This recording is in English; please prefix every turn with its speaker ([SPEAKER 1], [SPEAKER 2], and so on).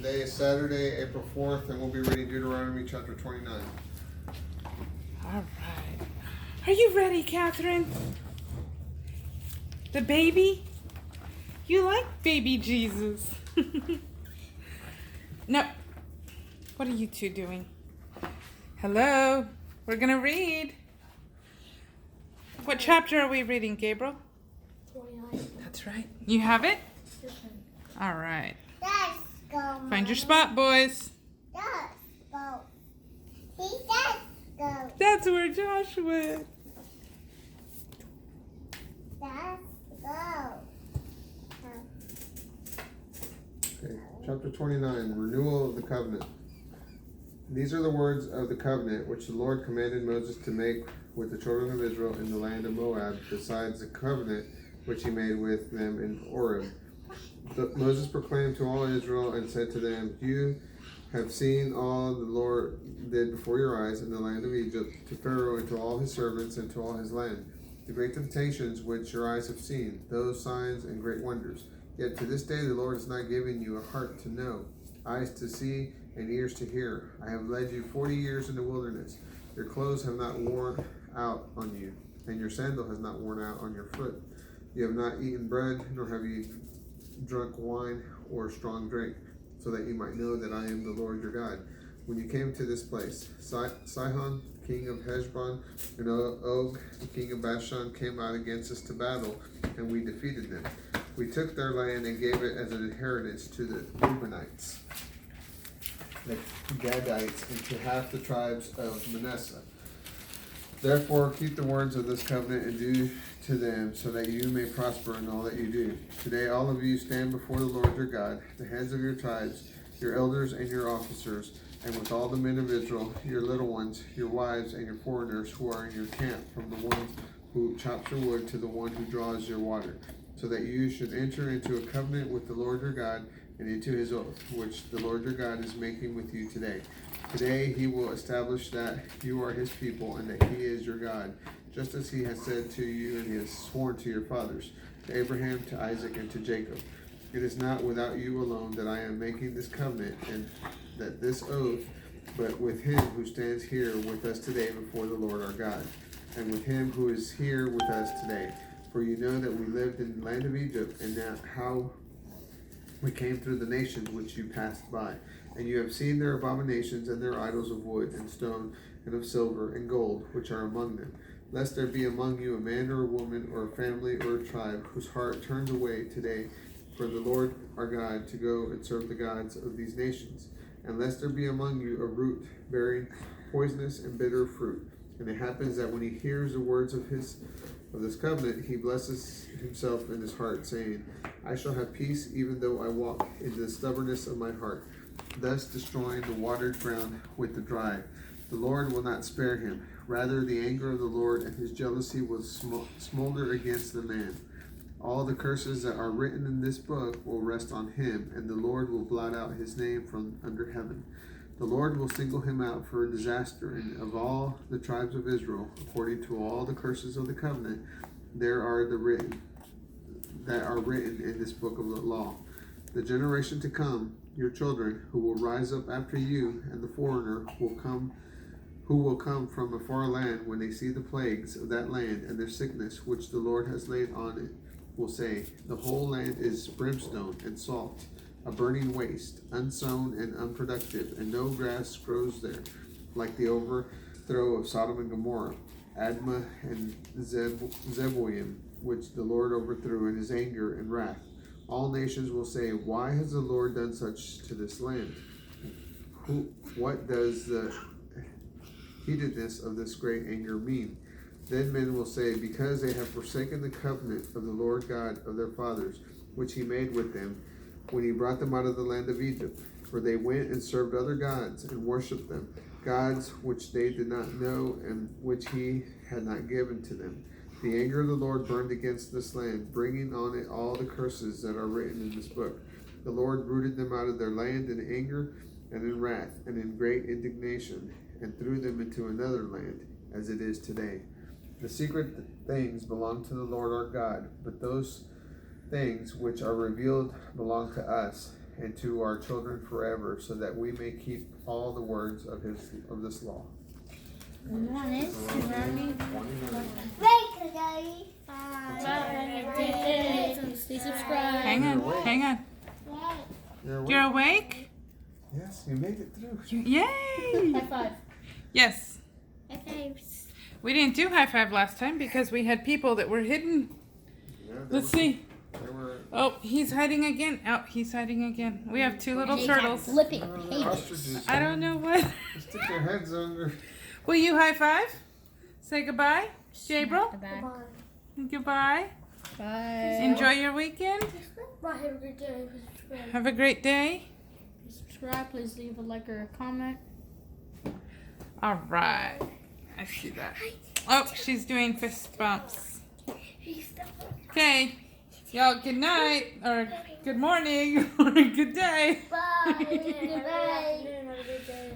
[SPEAKER 1] Today is Saturday, April 4th, and we'll be reading Deuteronomy chapter 29.
[SPEAKER 2] All right. Are you ready, Catherine? The baby? You like baby Jesus. No. What are you two doing? Hello. We're going to read. What chapter are we reading, Gabriel?
[SPEAKER 3] 29.
[SPEAKER 2] That's right. You have it?
[SPEAKER 3] This
[SPEAKER 2] All right.
[SPEAKER 3] Let's go.
[SPEAKER 2] Find your spot, boys.
[SPEAKER 3] Let's go. See, let's go.
[SPEAKER 2] That's where Josh went.
[SPEAKER 3] Let's go.
[SPEAKER 1] Okay, chapter 29, Renewal of the Covenant. These are the words of the covenant which the Lord commanded Moses to make with the children of Israel in the land of Moab, besides the covenant which he made with them in Horeb. Moses proclaimed to all Israel and said to them, You have seen all the Lord did before your eyes in the land of Egypt, to Pharaoh and to all his servants and to all his land, the great temptations which your eyes have seen, those signs and great wonders. Yet to this day the Lord has not given you a heart to know, eyes to see, and ears to hear. I have led you 40 years in the wilderness. Your clothes have not worn out on you, and your sandal has not worn out on your foot. You have not eaten bread, nor have you drunk wine or strong drink, so that you might know that I am the Lord your God. When you came to this place, Sihon, king of Heshbon, and Og, the king of Bashan, came out against us to battle, and we defeated them. We took their land and gave it as an inheritance to the Reubenites, the Gadites, and to half the tribes of Manasseh. Therefore keep the words of this covenant and do to them, so that you may prosper in all that you do. Today all of you stand before the Lord your God, the heads of your tribes, your elders and your officers, and with all the men of Israel, your little ones, your wives, and your foreigners who are in your camp, from the one who chops your wood to the one who draws your water, so that you should enter into a covenant with the Lord your God, and into his oath, which the Lord your God is making with you today. Today he will establish that you are his people, and that he is your God, just as he has said to you, and he has sworn to your fathers, to Abraham, to Isaac, and to Jacob. It is not without you alone that I am making this covenant, and that this oath, but with him who stands here with us today before the Lord our God, and with him who is here with us today. For you know that we lived in the land of Egypt, and now how we came through the nations which you passed by. And you have seen their abominations and their idols of wood and stone and of silver and gold, which are among them. Lest there be among you a man or a woman or a family or a tribe whose heart turns away today from the Lord our God to go and serve the gods of these nations. And lest there be among you a root bearing poisonous and bitter fruit. And it happens that when he hears the words of this covenant, he blesses himself in his heart, saying, I shall have peace even though I walk in the stubbornness of my heart, thus destroying the watered ground with the dry. The Lord will not spare him. Rather, the anger of the Lord and his jealousy will smolder against the man. All the curses that are written in this book will rest on him, and the Lord will blot out his name from under heaven. The Lord will single him out for a disaster, and of all the tribes of Israel, according to all the curses of the covenant, there are written in this book of the law. The generation to come, your children, who will rise up after you, and the foreigner who will come from a far land, when they see the plagues of that land and their sickness which the Lord has laid on it, will say, The whole land is brimstone and salt, a burning waste, unsown and unproductive, and no grass grows there, like the overthrow of Sodom and Gomorrah, Admah and Zeboim, which the Lord overthrew in his anger and wrath. All nations will say, Why has the Lord done such to this land? What does the heatedness of this great anger mean? Then men will say, Because they have forsaken the covenant of the Lord God of their fathers, which he made with them, when he brought them out of the land of Egypt. For they went and served other gods, and worshipped them, gods which they did not know, and which he had not given to them. The anger of the Lord burned against this land, bringing on it all the curses that are written in this book. The Lord rooted them out of their land in anger, and in wrath, and in great indignation, and threw them into another land, as it is today. The secret things belong to the Lord our God, but those things which are revealed belong to us and to our children forever, so that we may keep all the words of this law.
[SPEAKER 4] Deuteronomy
[SPEAKER 1] 29.
[SPEAKER 3] Break Daddy.
[SPEAKER 4] Please subscribe.
[SPEAKER 2] Hang on, hang on.
[SPEAKER 1] You're awake?
[SPEAKER 2] You're awake?
[SPEAKER 1] Yes, you made it through.
[SPEAKER 2] Yay!
[SPEAKER 4] High five.
[SPEAKER 2] Yes.
[SPEAKER 3] High fives.
[SPEAKER 2] We didn't do high five last time because we had people that were hidden.
[SPEAKER 1] Yeah,
[SPEAKER 2] Let's see.
[SPEAKER 1] They were
[SPEAKER 2] Oh, he's hiding again. Oh, he's hiding again. We have 2 little
[SPEAKER 4] They have
[SPEAKER 2] turtles.
[SPEAKER 4] flipping pages.
[SPEAKER 1] ostriches.
[SPEAKER 2] I don't know what.
[SPEAKER 1] They stick their heads under.
[SPEAKER 2] Will you high five? Say goodbye, Gabriel.
[SPEAKER 4] The back.
[SPEAKER 2] Goodbye.
[SPEAKER 4] Bye.
[SPEAKER 2] Enjoy your weekend.
[SPEAKER 3] Bye. Have a good day.
[SPEAKER 2] Have a great day.
[SPEAKER 4] Please subscribe. Please leave a like or a comment.
[SPEAKER 2] All right. I see that. Oh, she's doing fist bumps. Okay. Y'all, good night, or good morning, or good day.
[SPEAKER 3] Bye. Bye. Have a good day.